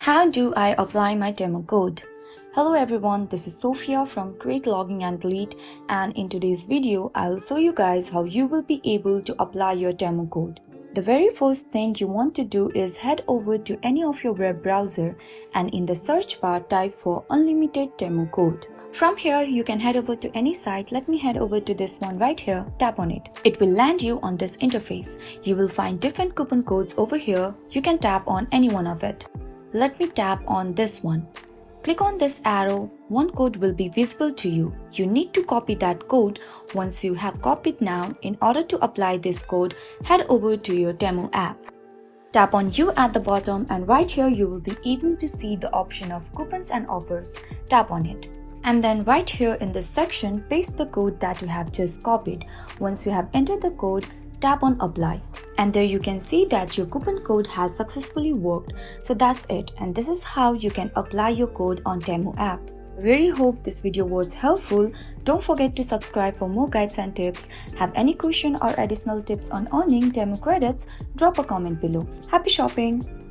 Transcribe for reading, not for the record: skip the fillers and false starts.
How do I apply my Temu code? Hello everyone, this is Sophia from Create Logging and Delete, and in today's video, I'll show you guys how you will be able to apply your Temu code. The very first thing you want to do is head over to any of your web browser and in the search bar type for unlimited Temu code. From here, you can head over to any site. Let me head over to this one right here, tap on it. It will land you on this interface. You will find different coupon codes over here. You can tap on any one of it. Let me tap on this one. Click on this arrow, one code will be visible to you. You need to copy that code. Once you have copied now, in order to apply this code, head over to your Temu app. Tap on You at the bottom and right here you will be able to see the option of coupons and offers. Tap on it. And then right here in this section, paste the code that you have just copied. Once you have entered the code, tap on apply. And there you can see that your coupon code has successfully worked. So that's it, and this is how you can apply your code on Temu app. I really hope this video was helpful. Don't forget to subscribe for more guides and tips. Have any question or additional tips on earning Temu credits? Drop a comment below. Happy shopping!